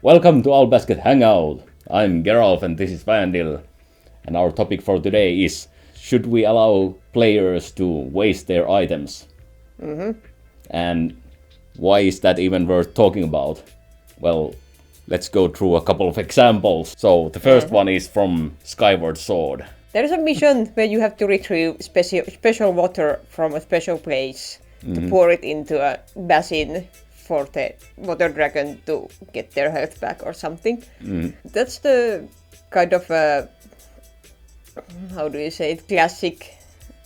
Welcome to All Basket Hangout. I'm Geralf and this is Vandil. And our topic for today is: should we allow players to waste their items? And why is that even worth talking about? Well, let's go through a couple of examples. So the first one is from Skyward Sword. There is a mission where you have to retrieve special water from a special place to pour it into a basin for the water dragon to get their health back or something. That's the kind of how do you say it, classic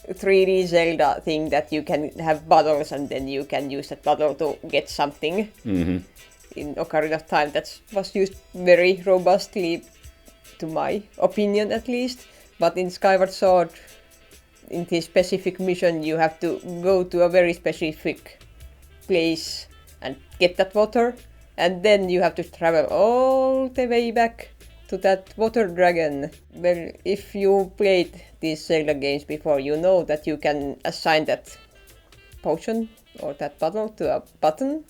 3D Zelda thing that you can have battles and then you can use that battle to get something in Ocarina of Time. That was used very robustly, to my opinion at least. But in Skyward Sword, in this specific mission, you have to go to a very specific place and get that water, and then you have to travel all the way back to that water dragon. Well, if you played these Zelda games before, you know that you can assign that potion or that bottle to a button.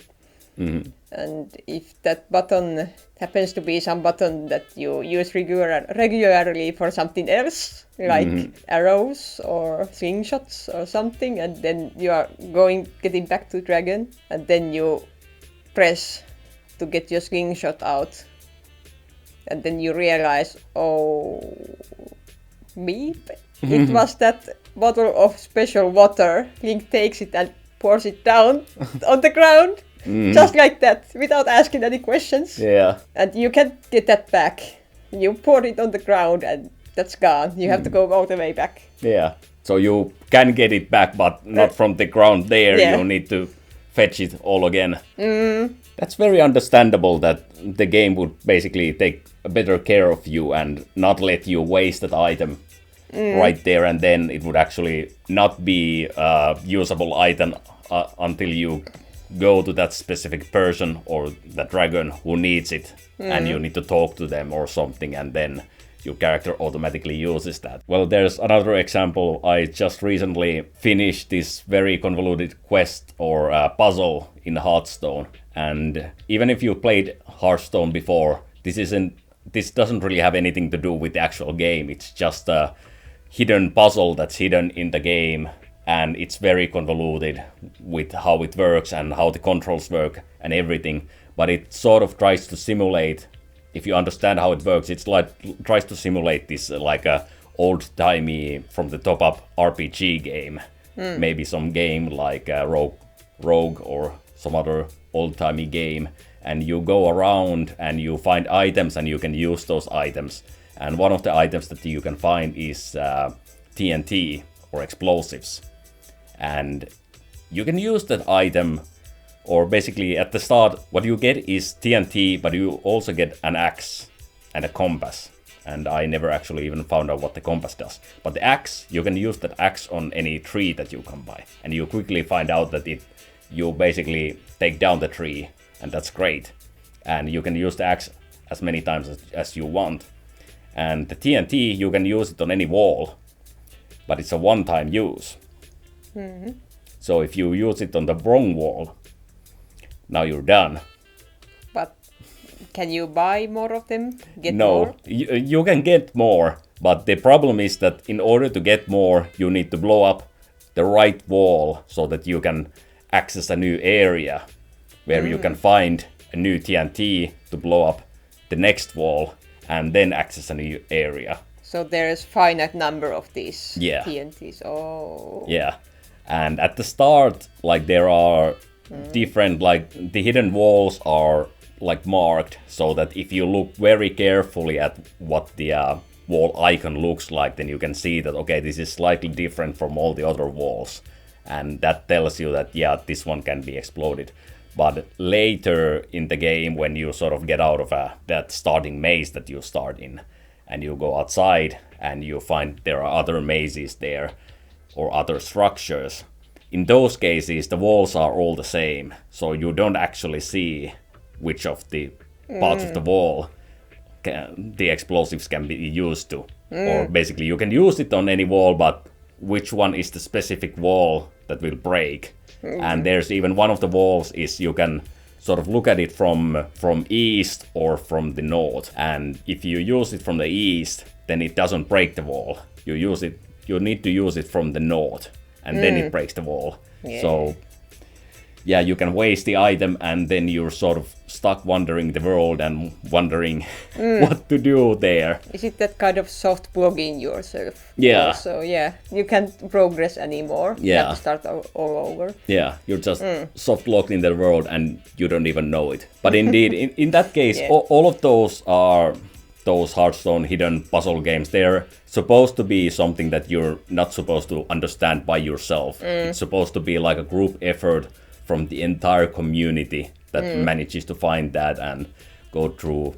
And if that button happens to be some button that you use regularly for something else, like arrows or slingshots or something, and then you are getting back to dragon, and then you press to get your slingshot out, and then you realize, oh, beep, it was that bottle of special water. Link takes it and pours it down on the ground. Just like that, without asking any questions. Yeah. And you can't get that back. You pour it on the ground and that's gone. You have to go all the way back. Yeah. So you can get it back, but not from the ground there. Yeah. You need to fetch it all again. That's very understandable that the game would basically take a better care of you and not let you waste that item right there and then. It would actually not be a usable item until you go to that specific person or the dragon who needs it, and you need to talk to them or something, and then your character automatically uses that. Well, there's another example. I just recently finished this very convoluted quest or puzzle in Hearthstone, and even if you played Hearthstone before, this doesn't really have anything to do with the actual game. It's just a hidden puzzle that's hidden in the game. And it's very convoluted with how it works and how the controls work and everything. But it sort of tries to simulate, if you understand how it works, it's like tries to simulate this like a old-timey from the top-up RPG game. Maybe some game like Rogue or some other old-timey game. And you go around and you find items and you can use those items. And one of the items that you can find is TNT or explosives. And you can use that item, or basically at the start what you get is TNT, but you also get an axe and a compass. And I never actually even found out what the compass does. But the axe, you can use that axe on any tree that you come by. And you quickly find out that you basically take down the tree, and that's great. And you can use the axe as many times as you want. And the TNT, you can use it on any wall, but it's a one-time use. So if you use it on the wrong wall, now you're done. But can you buy more of them? No, you can get more, but the problem is that in order to get more, you need to blow up the right wall so that you can access a new area where you can find a new TNT to blow up the next wall and then access a new area. So there's finite number of these Yeah. TNTs. Oh. Yeah. And at the start, like there are different, like the hidden walls are like marked so that if you look very carefully at what the wall icon looks like, then you can see that, okay, this is slightly different from all the other walls. And that tells you that, yeah, this one can be exploded. But later in the game, when you sort of get out of that starting maze that you start in, and you go outside and you find there are other mazes there, or other structures. In those cases, the walls are all the same, so you don't actually see which of the parts of the wall the explosives can be used to. Or basically, you can use it on any wall, but which one is the specific wall that will break? And there's even one of the walls is you can sort of look at it from east or from the north. And if you use it from the east, then it doesn't break the wall. You need to use it from the north, and then it breaks the wall. Yeah. So yeah, you can waste the item, and then you're sort of stuck wandering the world and wondering what to do there. Is it that kind of soft blogging yourself? Yeah. So yeah, you can't progress anymore. You Yeah. have to start all over. Yeah, you're just soft locked in the world and you don't even know it. But indeed, in that case, Yeah. all of those are those Hearthstone hidden puzzle games. They're supposed to be something that you're not supposed to understand by yourself. It's supposed to be like a group effort from the entire community that manages to find that and go through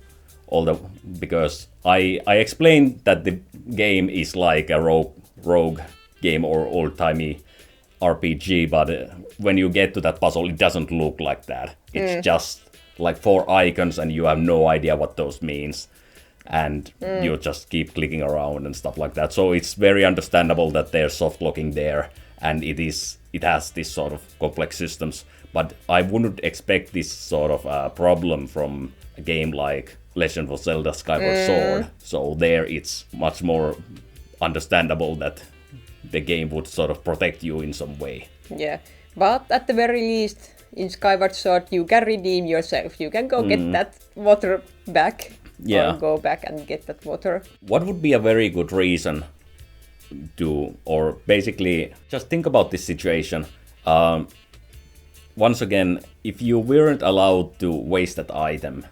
all the... Because I explained that the game is like a rogue game or old-timey RPG, but when you get to that puzzle, it doesn't look like that. It's just like 4 icons and you have no idea what those means. And you just keep clicking around and stuff like that. So it's very understandable that there's soft locking there, and it has this sort of complex systems. But I wouldn't expect this sort of problem from a game like Legend of Zelda Skyward Sword. So there it's much more understandable that the game would sort of protect you in some way. Yeah, but at the very least, in Skyward Sword, you can redeem yourself. You can go get that water back. Yeah. Or go back and get that water. What would be a very good reason to, or basically, just think about this situation. Once again, if you weren't allowed to waste that item,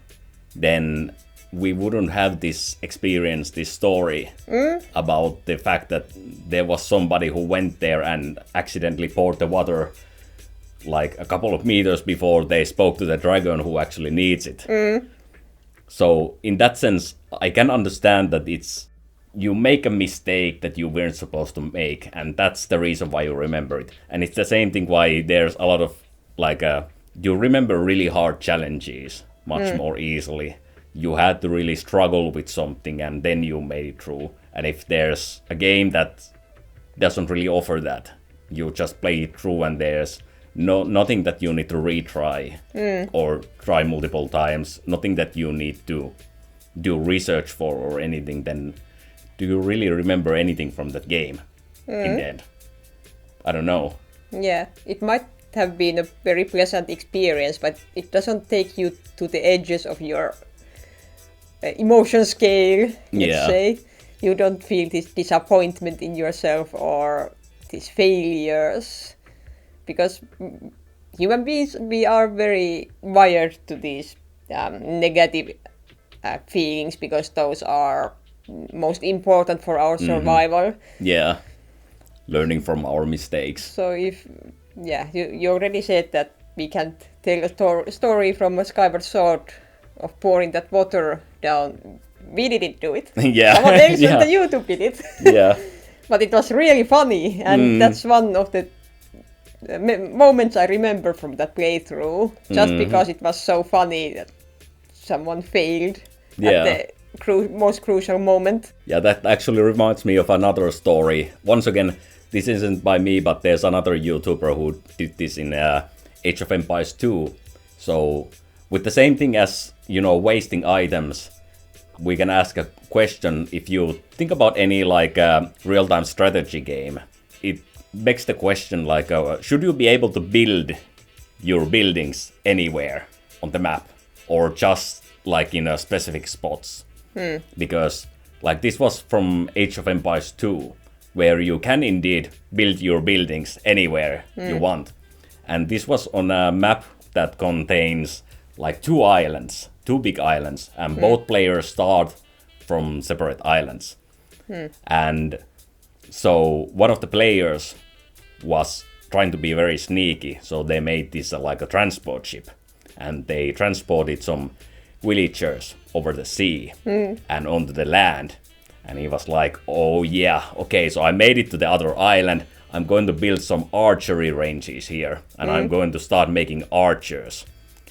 then we wouldn't have this experience, this story about the fact that there was somebody who went there and accidentally poured the water like a couple of meters before they spoke to the dragon who actually needs it. So in that sense, I can understand that you make a mistake that you weren't supposed to make, and that's the reason why you remember it. And it's the same thing why there's a lot of you remember really hard challenges much more easily. You had to really struggle with something and then you made it through. And if there's a game that doesn't really offer that, you just play it through and there's nothing that you need to retry or try multiple times, nothing that you need to do research for or anything, then do you really remember anything from that game in the end? I don't know. Yeah, it might have been a very pleasant experience, but it doesn't take you to the edges of your emotion scale, let's say. You don't feel this disappointment in yourself or these failures. Because human beings, we are very wired to these negative feelings because those are most important for our survival. Yeah, learning from our mistakes. So you already said that we can't tell a story from a Skyward Sword of pouring that water down. We didn't do it. Yeah. Someone else on the YouTube did it. Yeah. But it was really funny, and that's one of the moments I remember from that playthrough, just because it was so funny that someone failed at the most crucial moment. Yeah, that actually reminds me of another story. Once again, this isn't by me, but there's another YouTuber who did this in Age of Empires 2. So with the same thing as, wasting items, we can ask a question. If you think about any real-time strategy game, it begs the question should you be able to build your buildings anywhere on the map or just in a specific spots? Because this was from Age of Empires 2, where you can indeed build your buildings anywhere you want. And this was on a map that contains 2 islands, 2 big islands, and both players start from separate islands. And so one of the players was trying to be very sneaky, so they made this a transport ship, and they transported some villagers over the sea and onto the land. And he was like, oh yeah, okay, so I made it to the other island, I'm going to build some archery ranges here, and I'm going to start making archers,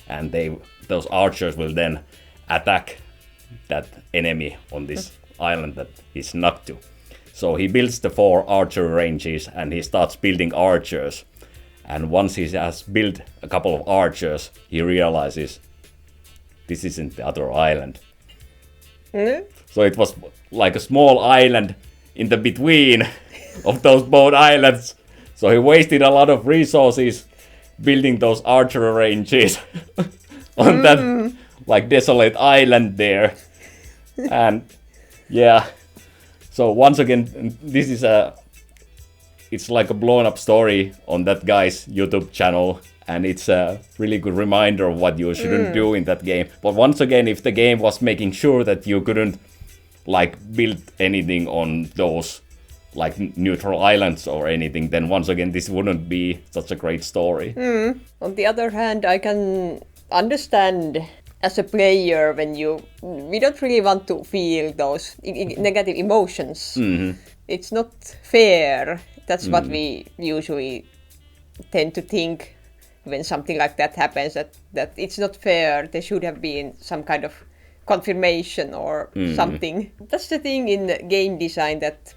and those archers will then attack that enemy on this island that he's snuck to. So he builds the 4 archery ranges and he starts building archers. And once he has built a couple of archers, he realizes this isn't the other island. So it was like a small island in the between of those both islands. So he wasted a lot of resources building those archer ranges on that like desolate island there. And yeah, so once again, this is it's like a blown up story on that guy's YouTube channel, and it's a really good reminder of what you shouldn't do in that game. But once again, if the game was making sure that you couldn't like build anything on those like neutral islands or anything, then once again this wouldn't be such a great story. On the other hand, I can understand as a player when we don't really want to feel those negative emotions. It's not fair. That's what we usually tend to think when something like that happens, that it's not fair. There should have been some kind of confirmation or something. That's the thing in game design, that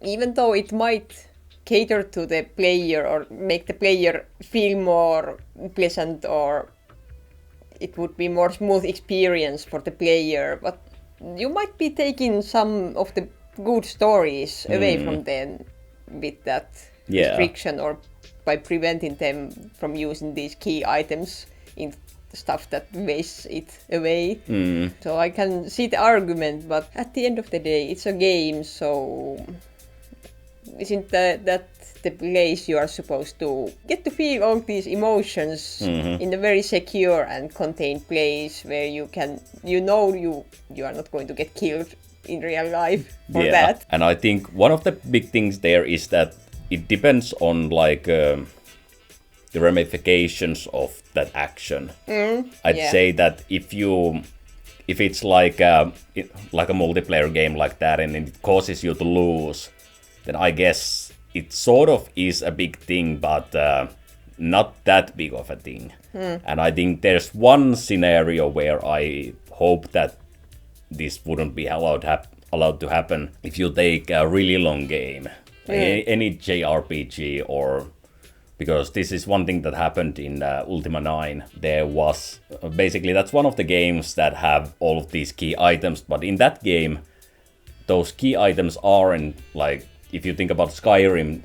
even though it might cater to the player or make the player feel more pleasant, or it would be more smooth experience for the player, but you might be taking some of the good stories away from them with that restriction, or by preventing them from using these key items in stuff that wastes it away. So I can see the argument, but at the end of the day, it's a game, so isn't that the place you are supposed to get to feel all these emotions in a very secure and contained place where you are not going to get killed in real life for that. And I think one of the big things there is that it depends on like the ramifications of that action. I'd say that if it's like a multiplayer game like that and it causes you to lose, then I guess it sort of is a big thing, but not that big of a thing. And I think there's one scenario where I hope that this wouldn't be allowed to happen. If you take a really long game, any JRPG, or because this is one thing that happened in Ultima 9. There was basically, that's one of the games that have all of these key items, but in that game those key items aren't like, if you think about Skyrim,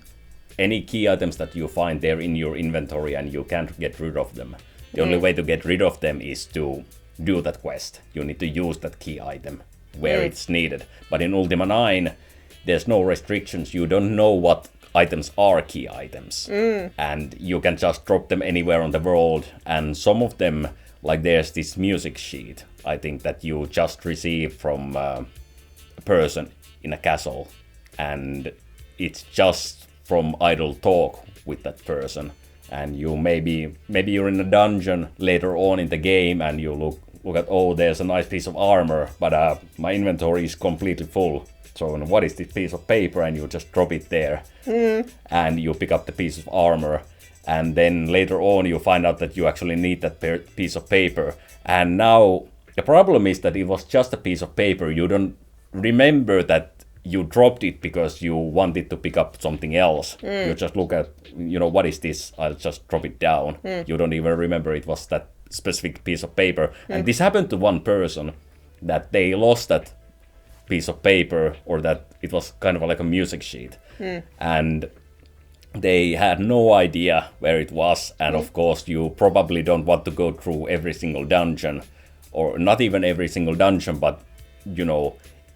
any key items that you find there in your inventory and you can't get rid of them. The only way to get rid of them is to do that quest. You need to use that key item where it's needed. But in Ultima 9, there's no restrictions. You don't know what items are key items. And you can just drop them anywhere on the world. And some of them, like there's this music sheet, I think, that you just receive from a person in a castle. And it's just from idle talk with that person. And you maybe you're in a dungeon later on in the game and you look at, oh, there's a nice piece of armor, but my inventory is completely full. So what is this piece of paper? And you just drop it there. And you pick up the piece of armor. And then later on you find out that you actually need that piece of paper. And now the problem is that it was just a piece of paper. You don't remember that you dropped it because you wanted to pick up something else. You just look at, what is this? I'll just drop it down. You don't even remember it was that specific piece of paper. And this happened to one person, that they lost that piece of paper, or that it was kind of like a music sheet. And they had no idea where it was. And of course, you probably don't want to go through every single dungeon, or not even every single dungeon, but,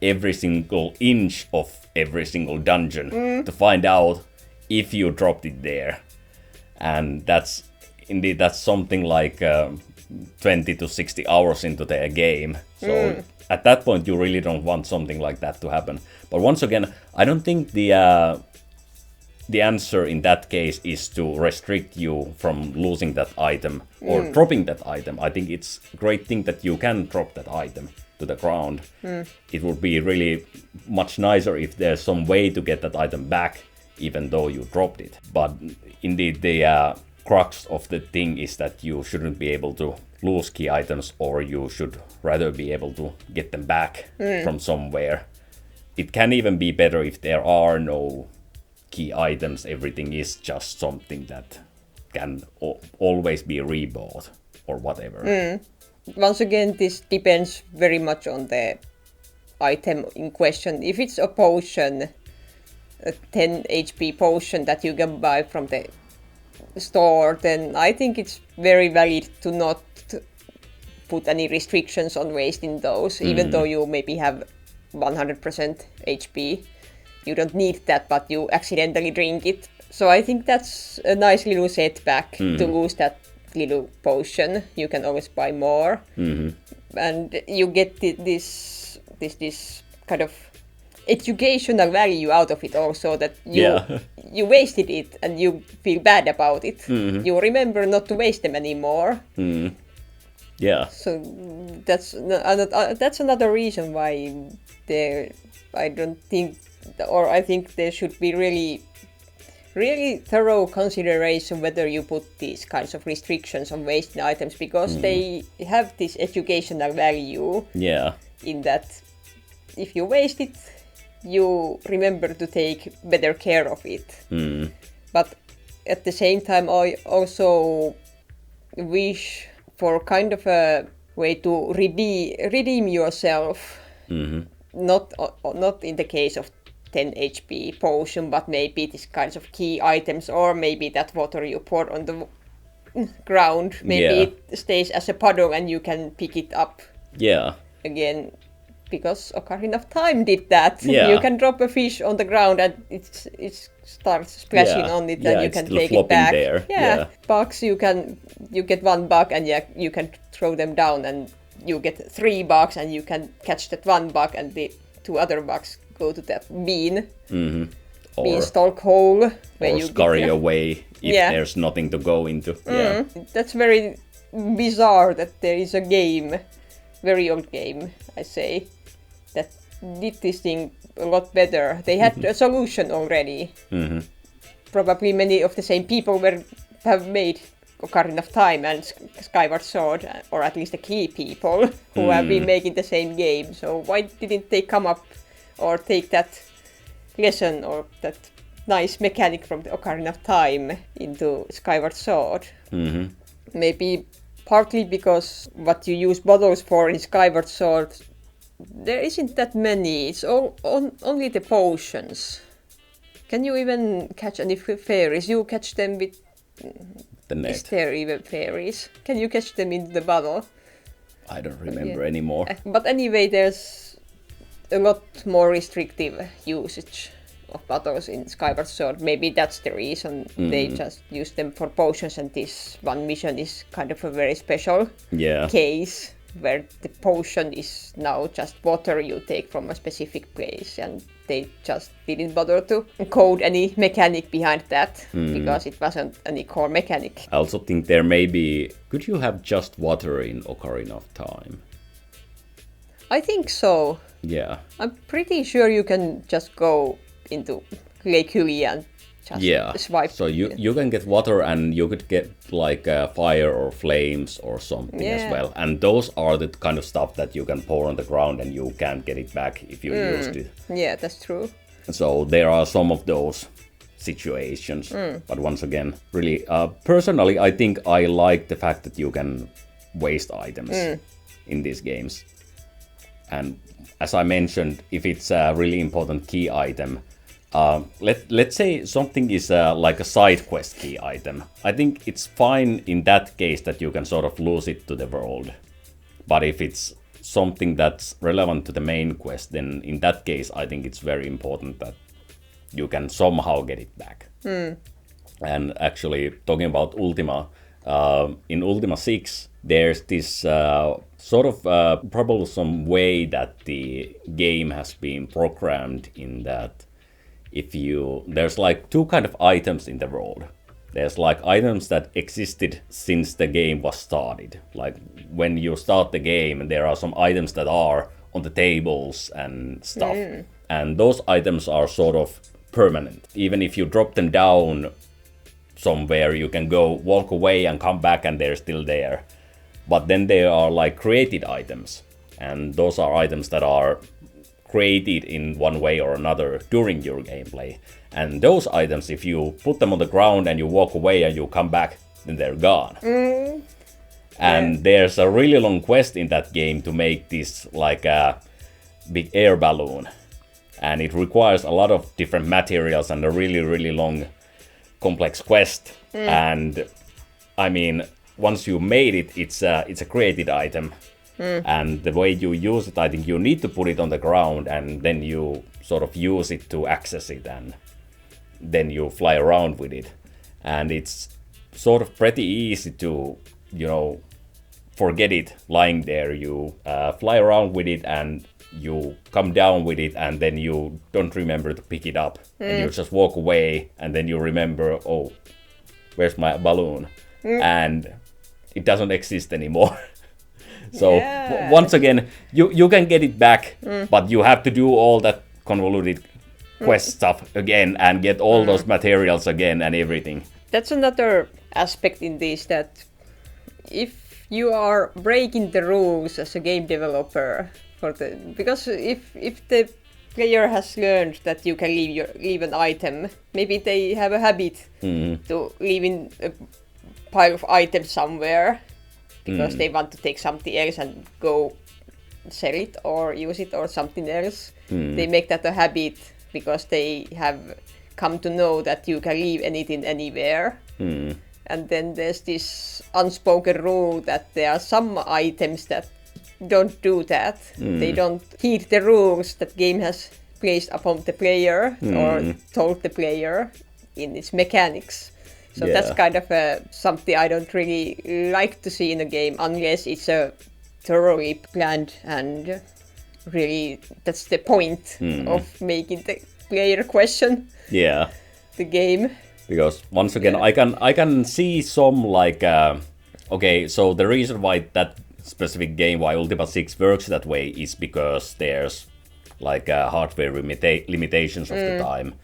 every single inch of every single dungeon to find out if you dropped it there. And that's something like 20 to 60 hours into the game. So at that point you really don't want something like that to happen. But once again, I don't think the answer in that case is to restrict you from losing that item or dropping that item. I think it's a great thing that you can drop that item to the ground. It would be really much nicer if there's some way to get that item back, even though you dropped it. But indeed, the crux of the thing is that you shouldn't be able to lose key items, or you should rather be able to get them back from somewhere. It can even be better if there are no key items, everything is just something that can always be rebought or whatever. Once again, this depends very much on the item in question. If it's a potion, a 10 HP potion that you can buy from the store, then I think it's very valid to not put any restrictions on wasting those, even though you maybe have 100% HP. You don't need that, but you accidentally drink it. So I think that's a nice little setback to lose that little potion. You can always buy more, and you get this kind of educational value out of it also, that you wasted it and you feel bad about it. You remember not to waste them anymore. Yeah. So that's another reason why I think there should be really thorough consideration whether you put these kinds of restrictions on wasting items, because they have this educational value. Yeah. In that, if you waste it, you remember to take better care of it. But at the same time, I also wish for kind of a way to redeem yourself. Not in the case of 10 HP potion, but maybe these kinds of key items, or maybe that water you pour on the ground, maybe it stays as a puddle and you can pick it up again, because Ocarina of Time did that. You can drop a fish on the ground and it starts splashing on it, and you can take it back. There. Bugs, you get one bug and you can throw them down, and you get 3 bugs, and you can catch that one bug, and the 2 other bugs go to that beanstalk hole where you scurry away if there's nothing to go into. That's very bizarre that there is a game, very old game, I say, that did this thing a lot better. They had a solution already. Probably many of the same people have made Ocarina of Time and Skyward Sword, or at least the key people who have been making the same game. So why didn't they come up or take that lesson or that nice mechanic from the Ocarina of Time into Skyward Sword? Maybe partly because what you use bottles for in Skyward Sword, there isn't that many. It's only the potions. Can you even catch any fairies? You catch them with the nest. Is there even fairies? Can you catch them in the bottle? I don't remember anymore. But anyway, there's a lot more restrictive usage of bottles in Skyward Sword. Maybe that's the reason they just use them for potions, and this one mission is kind of a very special case where the potion is now just water you take from a specific place, and they just didn't bother to code any mechanic behind that because it wasn't any core mechanic. I also think there may be... Could you have just water in Ocarina of Time? I think so. Yeah. I'm pretty sure you can just go into Lake Hylia and just swipe. So you can get water, and you could get like fire or flames or something as well. And those are the kind of stuff that you can pour on the ground and you can't get it back if you used it. Yeah, that's true. So there are some of those situations. But once again, really, personally, I think I like the fact that you can waste items in these games. And as I mentioned, if it's a really important key item, let's say something is like a side quest key item. I think it's fine in that case that you can sort of lose it to the world. But if it's something that's relevant to the main quest, then in that case I think it's very important that you can somehow get it back. And actually, talking about Ultima, in Ultima 6, there's this sort of troublesome way that the game has been programmed, in that there's like 2 kind of items in the world. There's like items that existed since the game was started. Like when you start the game, there are some items that are on the tables and stuff. And those items are sort of permanent. Even if you drop them down somewhere, you can go walk away and come back and they're still there. But then there are like created items, and those are items that are created in one way or another during your gameplay. And those items, if you put them on the ground and you walk away and you come back, then they're gone. And there's a really long quest in that game to make this like a big air balloon. And it requires a lot of different materials and a really, really long, complex quest. And I mean, once you made it, it's a created item. And the way you use it, I think you need to put it on the ground and then you sort of use it to access it, and then you fly around with it. And it's sort of pretty easy to, forget it lying there. You fly around with it and you come down with it, and then you don't remember to pick it up. And you just walk away, and then you remember, oh, where's my balloon? And it doesn't exist anymore. So once again, you can get it back, but you have to do all that convoluted quest stuff again and get all those materials again and everything. That's another aspect in this, that if you are breaking the rules as a game developer, because if the player has learned that you can leave an item, maybe they have a habit to leave in a pile of items somewhere, because they want to take something else and go sell it or use it or something else. They make that a habit because they have come to know that you can leave anything anywhere. And then there's this unspoken rule that there are some items that don't do that. They don't heed the rules that game has placed upon the player or told the player in its mechanics. So that's kind of something I don't really like to see in a game, unless it's a thoroughly planned, and really that's the point of making the player question the game. Because once again, I can see some like okay, so the reason why that specific game, why Ultima 6 works that way, is because there's like hardware limitations of the time.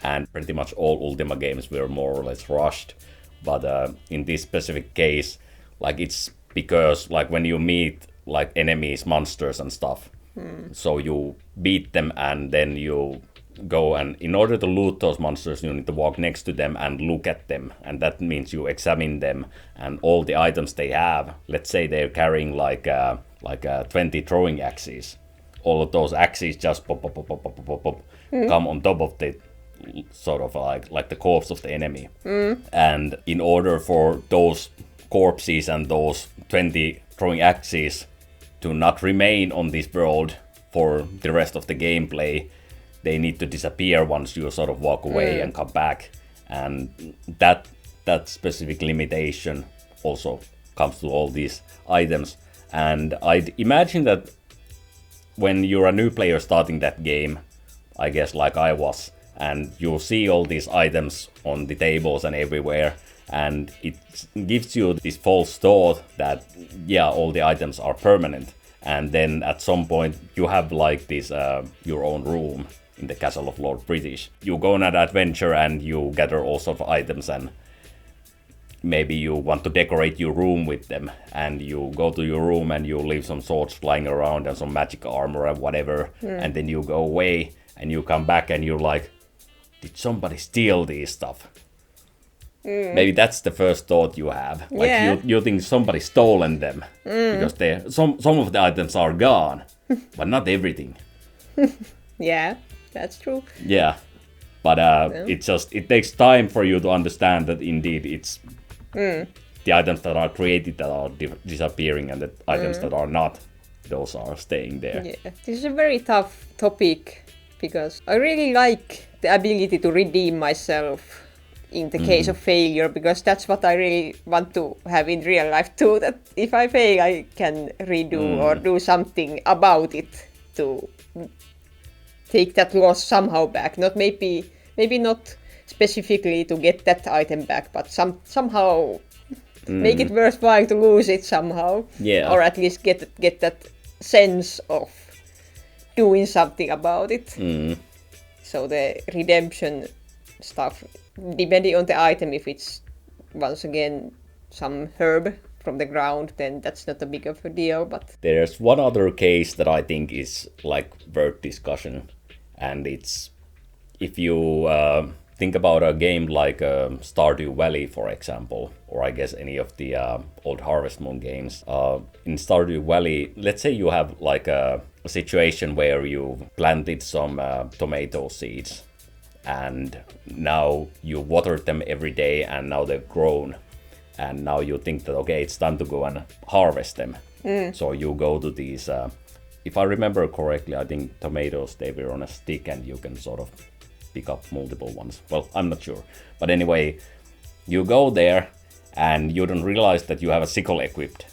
And pretty much all Ultima games were more or less rushed. But in this specific case, like it's because like when you meet like enemies, monsters and stuff, so you beat them and then you go, and in order to loot those monsters, you need to walk next to them and look at them. And that means you examine them and all the items they have. Let's say they're carrying like 20 throwing axes. All of those axes just pop, come on top of the sort of like the corpse of the enemy. And in order for those corpses and those 20 throwing axes to not remain on this world for the rest of the gameplay, they need to disappear once you sort of walk away and come back. And that specific limitation also comes to all these items. And I'd imagine that when you're a new player starting that game, I guess like I was, and you see all these items on the tables and everywhere, and it gives you this false thought that all the items are permanent, and then at some point you have like this your own room in the castle of Lord British. You go on an adventure and you gather all sorts of items, and maybe you want to decorate your room with them, and you go to your room and you leave some swords flying around and some magic armor and whatever, and then you go away and you come back and you're like, did somebody steal these stuff? Maybe that's the first thought you have. Like you think somebody stolen them, because some of the items are gone, but not everything. Yeah, that's true. Yeah, but it takes time for you to understand that indeed it's the items that are created that are disappearing, and the items that are not, those are staying there. Yeah, this is a very tough topic, because I really like the ability to redeem myself in the case of failure, because that's what I really want to have in real life too, that if I fail I can redo or do something about it to take that loss somehow back. Not maybe not specifically to get that item back, but somehow make it worthwhile to lose it somehow. Yeah. Or at least get that sense of doing something about it. So the redemption stuff, depending on the item, if it's once again some herb from the ground, then that's not a big of a deal. But There's one other case that I think is like worth discussion, and it's if you think about a game like Stardew Valley, for example, or I guess any of the old Harvest Moon games. In Stardew Valley, let's say you have like a situation where you planted some tomato seeds, and now you water them every day, and now they've grown, and now you think that okay, it's time to go and harvest them. So you go to these if I remember correctly, I think tomatoes, they were on a stick and you can sort of pick up multiple ones. Well, I'm not sure, but anyway, you go there and you don't realize that you have a sickle equipped.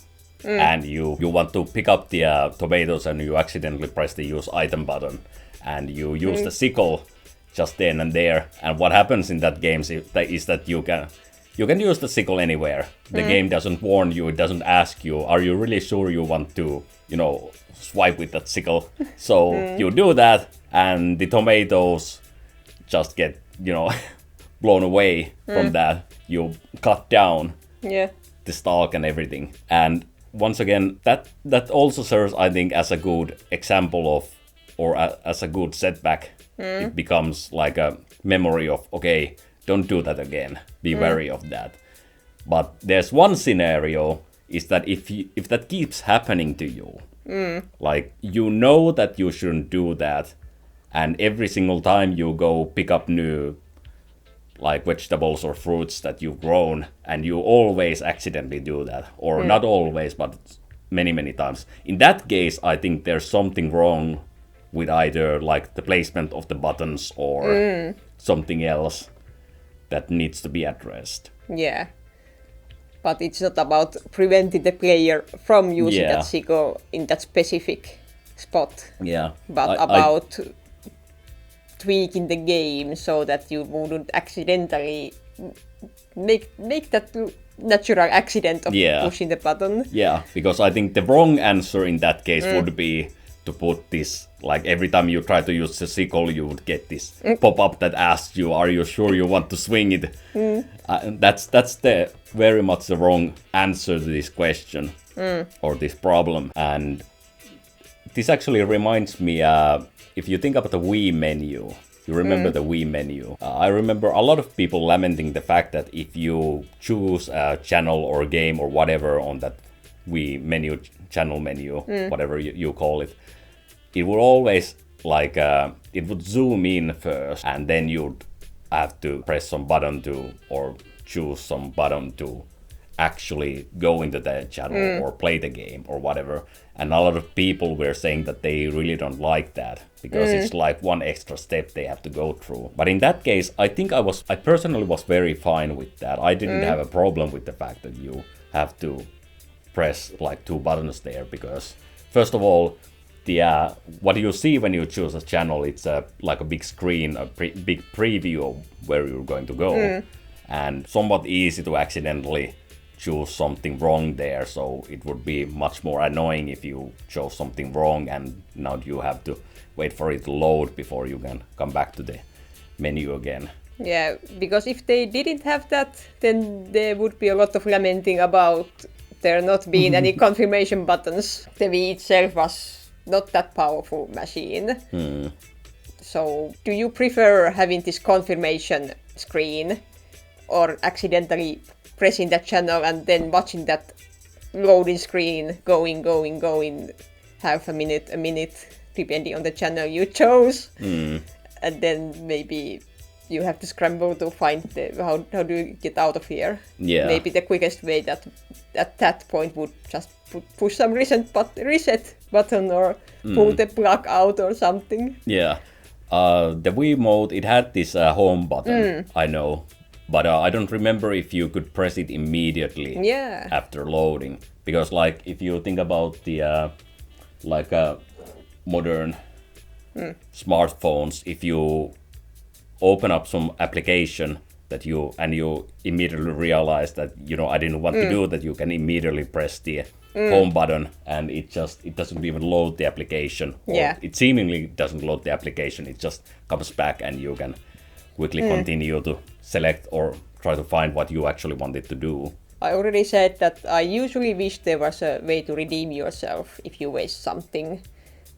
And you want to pick up the tomatoes, and you accidentally press the use item button, and you use the sickle just then and there. And what happens in that game is that you can use the sickle anywhere. The game doesn't warn you, it doesn't ask you, are you really sure you want to, swipe with that sickle? So you do that, and the tomatoes just get, blown away from that. You cut down the stalk and everything. And once again, that also serves, I think, as a good example of, or as a good setback. It becomes like a memory of, okay, don't do that again. Be wary of that. But there's one scenario is that if that keeps happening to you, like you know that you shouldn't do that, and every single time you go pick up new like vegetables or fruits that you've grown, and you always accidentally do that, or not always, but many times. In that case, I think there's something wrong with either like the placement of the buttons or something else that needs to be addressed. Yeah. But it's not about preventing the player from using that sickle in that specific spot. Yeah. But about tweaking the game so that you wouldn't accidentally make that natural accident of pushing the button. Yeah, because I think the wrong answer in that case would be to put this, like every time you try to use the sickle, you would get this pop-up that asks you, are you sure you want to swing it? That's the very much the wrong answer to this question or this problem. And this actually reminds me, if you think about the Wii menu, you remember the Wii menu. I remember a lot of people lamenting the fact that if you choose a channel or game or whatever on that Wii menu, channel menu, whatever you call it, it would always like, it would zoom in first, and then you'd have to press some button or choose some button to actually go into the channel or play the game or whatever. And a lot of people were saying that they really don't like that because it's like one extra step they have to go through. But in that case, I think I personally was very fine with that. I didn't have a problem with the fact that you have to press like two buttons there, because first of all, the what you see when you choose a channel, it's like a big screen, big preview of where you're going to go, and somewhat easy to accidentally choose something wrong there. So it would be much more annoying if you chose something wrong and now you have to wait for it to load before you can come back to the menu again. Yeah, because if they didn't have that, then there would be a lot of lamenting about there not being any confirmation buttons. The Wii itself was not that powerful machine. So do you prefer having this confirmation screen or accidentally pressing that channel and then watching that loading screen going half a minute, depending on the channel you chose? And then maybe you have to scramble to find how do you get out of here. Maybe the quickest way that at that point would just push some reset button or pull the plug out or something. The Wii mode, it had this home button, I know, but I don't remember if you could press it immediately after loading, because like if you think about the modern smartphones, if you open up some application that you immediately realize that I didn't want to do that, you can immediately press the home button and it doesn't even load the application, or it seemingly doesn't load the application, it just comes back and you can quickly continue to select or try to find what you actually wanted to do. I already said that I usually wish there was a way to redeem yourself if you waste something.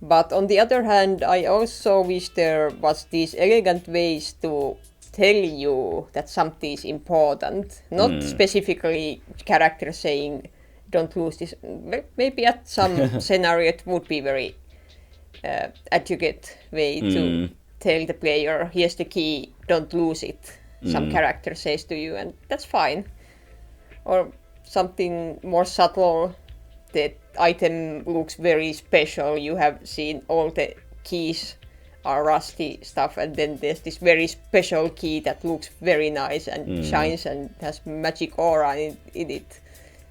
But on the other hand, I also wish there was these elegant ways to tell you that something is important. Not specifically characters saying, don't lose this. Maybe at some scenario it would be very adequate way to tell the player, here's the key, don't lose it. Some character says to you, and that's fine. Or something more subtle, the item looks very special, you have seen all the keys are rusty stuff, and then there's this very special key that looks very nice and shines and has magic aura in it.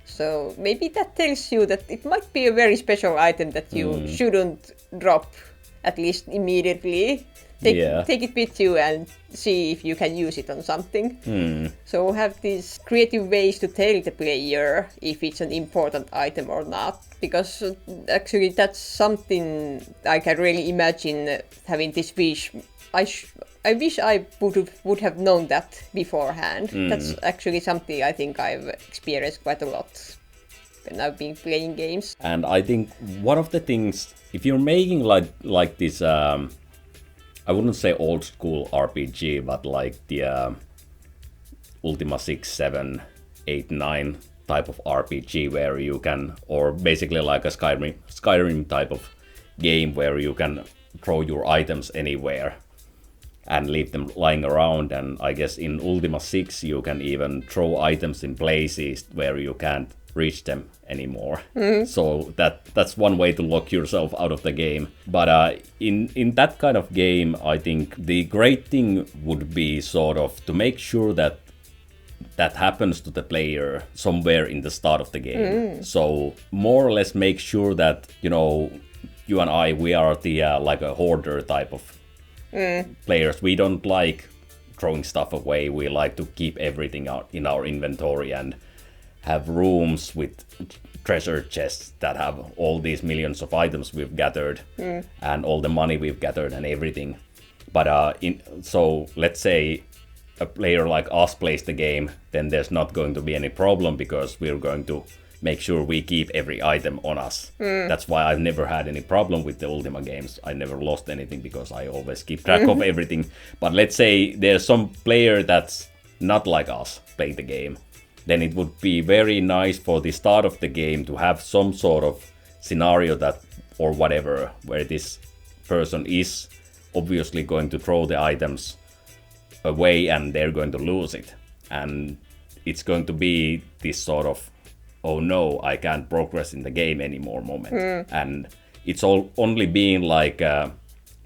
So maybe that tells you that it might be a very special item that you shouldn't drop, at least immediately. Take it with you and see if you can use it on something. So have these creative ways to tell the player if it's an important item or not. Because actually that's something I can really imagine having this wish. I wish I would have known that beforehand. That's actually something I think I've experienced quite a lot when I've been playing games. And I think one of the things, if you're making like this, I wouldn't say old school RPG, but like the Ultima 6, 7, 8, 9 type of RPG where you can, or basically like a Skyrim type of game where you can throw your items anywhere and leave them lying around. And I guess in Ultima 6 you can even throw items in places where you can't reach them anymore. So that's one way to lock yourself out of the game. But in that kind of game, I think the great thing would be sort of to make sure that happens to the player somewhere in the start of the game. So more or less make sure that, you know, you and I, we are the like a hoarder type of players. We don't like throwing stuff away. We like to keep everything out in our inventory and have rooms with treasure chests that have all these millions of items we've gathered and all the money we've gathered and everything. But so let's say a player like us plays the game, then there's not going to be any problem because we're going to make sure we keep every item on us. That's why I've never had any problem with the Ultima games. I never lost anything because I always keep track of everything. But let's say there's some player that's not like us playing the game. Then it would be very nice for the start of the game to have some sort of scenario that, or whatever, where this person is obviously going to throw the items away and they're going to lose it. And it's going to be this sort of, oh no, I can't progress in the game anymore moment. And it's all only being like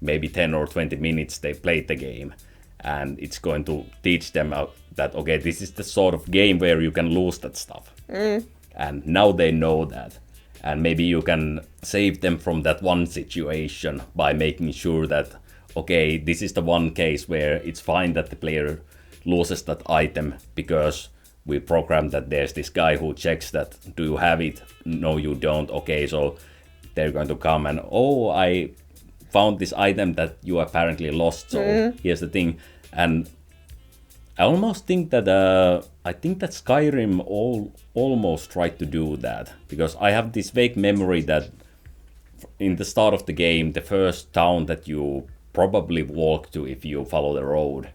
maybe 10 or 20 minutes they played the game. And it's going to teach them that, okay, this is the sort of game where you can lose that stuff. And now they know that. And maybe you can save them from that one situation by making sure that, okay, this is the one case where it's fine that the player loses that item because we programmed that there's this guy who checks that, do you have it? No, you don't. Okay, so they're going to come and, oh, I found this item that you apparently lost, so here's the thing. And I almost think that Skyrim almost tried to do that, because I have this vague memory that in the start of the game, the first town that you probably walk to if you follow the road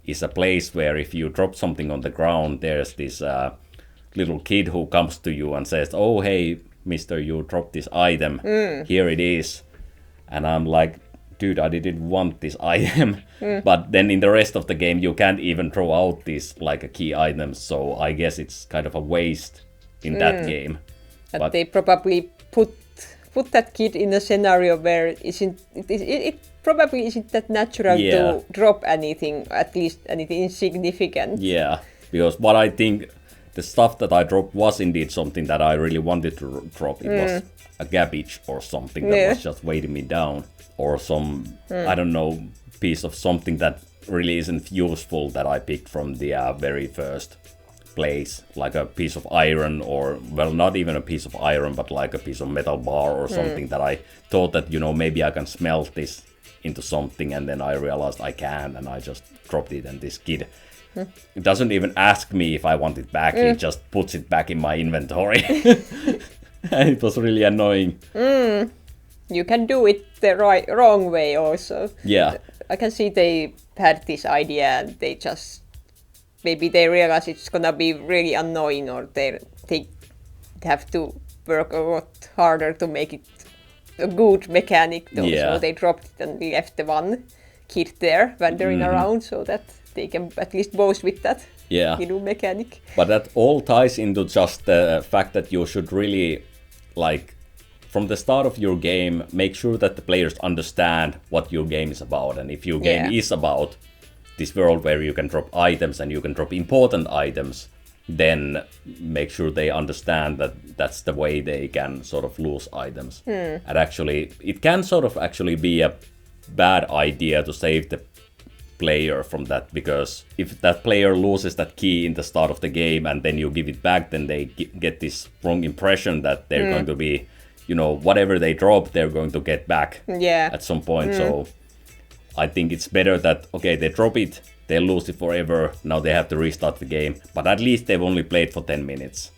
is a place where if you drop something on the ground, there's this little kid who comes to you and says, oh, hey, mister, you dropped this item, here it is. And I'm like, dude, I didn't want this item. But then in the rest of the game, you can't even throw out these like key items. So I guess it's kind of a waste in that game. But they probably put that kid in a scenario where it probably isn't that natural to drop anything, at least anything insignificant. Yeah, because what I think the stuff that I dropped was indeed something that I really wanted to drop. It was a garbage or something that was just weighting me down. Or some, I don't know, piece of something that really isn't useful that I picked from the very first place. Like a piece of iron, or, well, not even a piece of iron, but like a piece of metal bar or something that I thought that, you know, maybe I can smelt this into something, and then I realized I can, and I just dropped it, and this kid It doesn't even ask me if I want it back. It just puts it back in my inventory. And it was really annoying. You can do it the wrong way also. Yeah. I can see they had this idea and they just maybe they realize it's gonna be really annoying, or they have to work a lot harder to make it a good mechanic though. Yeah. So they dropped it and left the one kid there wandering around so that they can at least boast with that new mechanic. But that all ties into just the fact that you should really, like, from the start of your game, make sure that the players understand what your game is about. And if your game is about this world where you can drop items and you can drop important items, then make sure they understand that that's the way they can sort of lose items. And actually, it can sort of actually be a bad idea to save the player from that, because if that player loses that key in the start of the game and then you give it back, then they get this wrong impression that they're going to be, you know, whatever they drop, they're going to get back at some point. So I think it's better that, okay, they drop it, they lose it forever, now they have to restart the game, but at least they've only played for 10 minutes.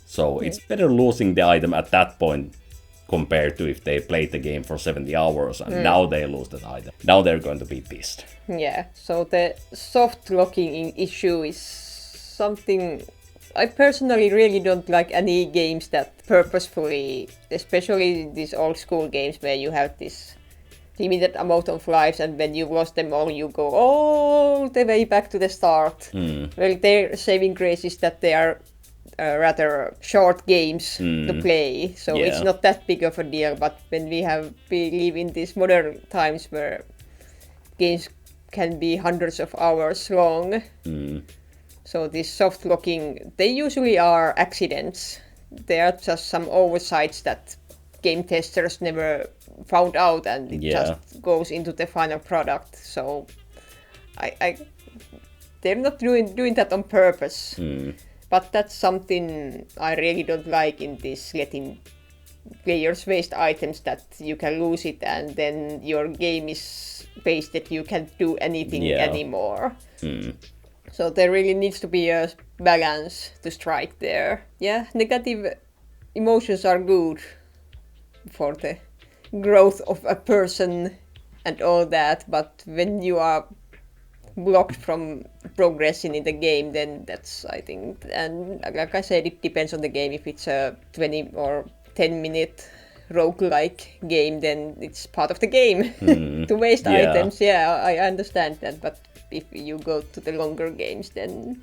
So it's better losing the item at that point compared to if they played the game for 70 hours and now they lose that item. Now they're going to be pissed. Yeah, so the soft locking issue is something I personally really don't like any games that purposefully, especially these old school games where you have this limited amount of lives and when you've lost them all you go all the way back to the start. Well, their saving grace is that they are rather short games to play, so it's not that big of a deal. But when we live in these modern times where games can be hundreds of hours long, so this soft locking, they usually are accidents. They are just some oversights that game testers never found out, and it just goes into the final product. So they're not doing that on purpose. But that's something I really don't like in this letting players waste items, that you can lose it and then your game is wasted, you can't do anything anymore. So there really needs to be a balance to strike there. Yeah, negative emotions are good for the growth of a person and all that, but when you are blocked from progressing in the game, then that's, I think, and like I said, it depends on the game. If it's a 20 or 10 minute roguelike game, then it's part of the game to waste items. Yeah, I understand that, but if you go to the longer games, then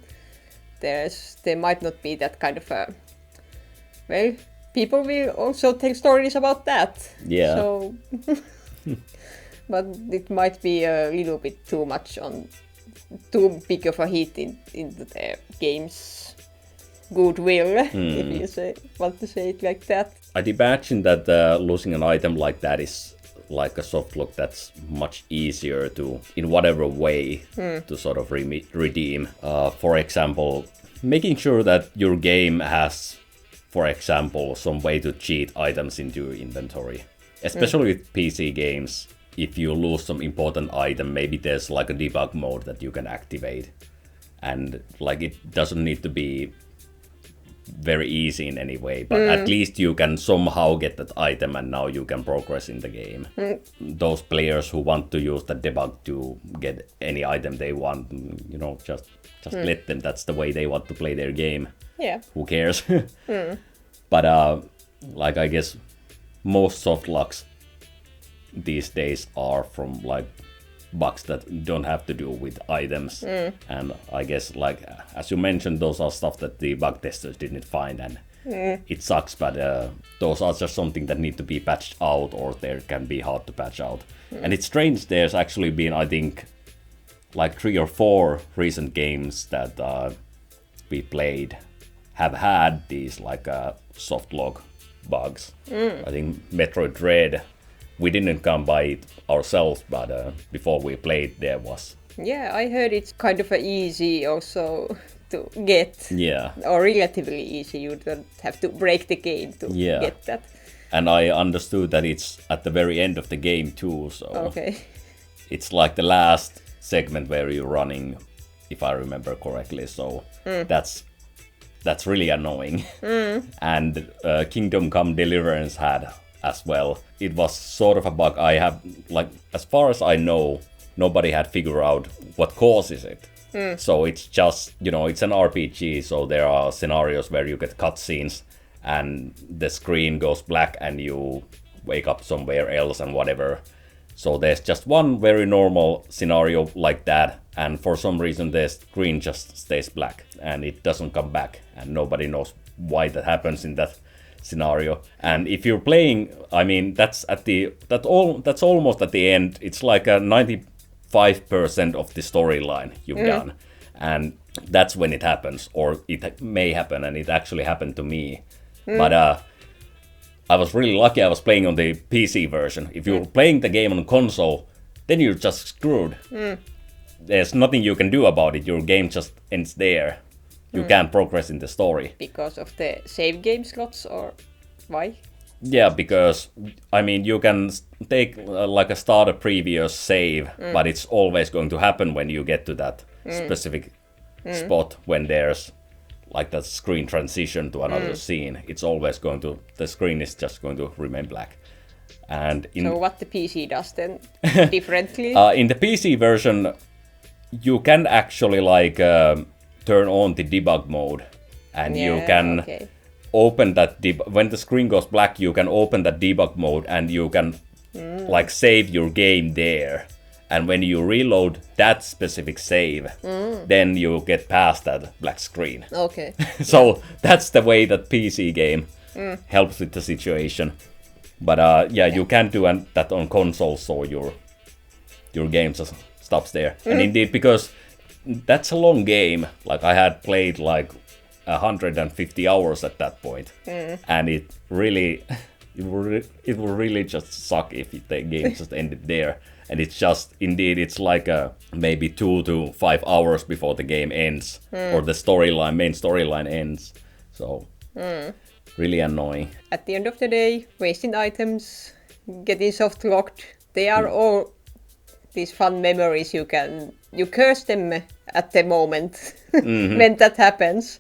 there might not be that kind of a, well, people will also tell stories about that. Yeah. So, but it might be a little bit too much on, too big of a hit into the game's goodwill, if you want to say it like that. I'd imagine that losing an item like that is like a soft lock that's much easier to, in whatever way, to sort of redeem. For example, making sure that your game has, for example, some way to cheat items into your inventory. Especially with PC games, if you lose some important item, maybe there's like a debug mode that you can activate. And like it doesn't need to be very easy in any way, but at least you can somehow get that item and now you can progress in the game. Those players who want to use the debug to get any item they want, you know, just let them. That's the way they want to play their game. Yeah. Who cares? But like I guess most soft locks these days are from like bugs that don't have to do with items, and I guess, like as you mentioned, those are stuff that the bug testers didn't find, and it sucks, but those are just something that need to be patched out, or they can be hard to patch out. And it's strange, there's actually been, I think, like 3 or 4 recent games that we played have had these like soft lock bugs. I think Metroid Dread, we didn't come by it ourselves, but before we played there was. Yeah, I heard it's kind of easy also to get. Yeah. Or relatively easy, you don't have to break the game to get that. And I understood that it's at the very end of the game too, so okay. It's like the last segment where you're running if I remember correctly. So that's really annoying. And Kingdom Come Deliverance had as well. It was sort of a bug. I have, like, as far as I know, nobody had figured out what causes it. So it's just, you know, it's an RPG, so there are scenarios where you get cutscenes and the screen goes black and you wake up somewhere else and whatever. So there's just one very normal scenario like that, and for some reason the screen just stays black and it doesn't come back, and nobody knows why that happens in that scenario. And if you're playing, I mean, that's almost at the end. It's like a 95% of the storyline you've done, and that's when it happens, or it may happen, and it actually happened to me. But I was really lucky. I was playing on the PC version. If you're playing the game on console, then you're just screwed. There's nothing you can do about it. Your game just ends there. You can't progress in the story. Because of the save game slots, or why? Yeah, because, I mean, you can take like a start a previous save, but it's always going to happen when you get to that specific spot, when there's like that screen transition to another scene. It's always going to, the screen is just going to remain black. And so what the PC does then differently? In the PC version, you can actually like turn on the debug mode, and you can open that when the screen goes black, you can open that debug mode and you can like save your game there. And when you reload that specific save, then you get past that black screen. Okay. So that's the way that PC game helps with the situation. But you can do that on console, so your game just stops there. And indeed, because that's a long game, like I had played like 150 hours at that point, and it really, it would really just suck if the game just ended there. And it's just, indeed, it's like maybe 2 to 5 hours before the game ends, or the main storyline ends. So, really annoying. At the end of the day, wasting items, getting soft locked, they are all these fun memories. You curse them at the moment when that happens.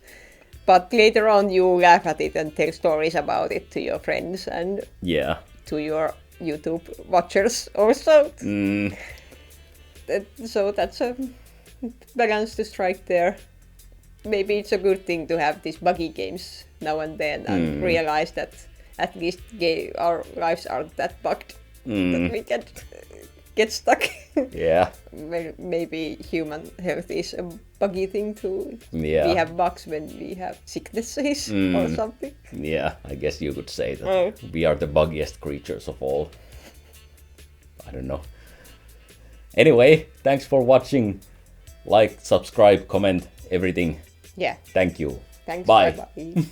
But later on, you laugh at it and tell stories about it to your friends and to your YouTube watchers also. So that's a balance to strike there. Maybe it's a good thing to have these buggy games now and then and realize that at least our lives aren't that bugged that we can get stuck. Yeah. Maybe human health is a buggy thing too. Yeah. We have bugs when we have sicknesses or something. Yeah, I guess you could say that we are the buggiest creatures of all. I don't know. Anyway, thanks for watching. Like, subscribe, comment, everything. Yeah. Thank you. Thanks. Bye. Bye-bye.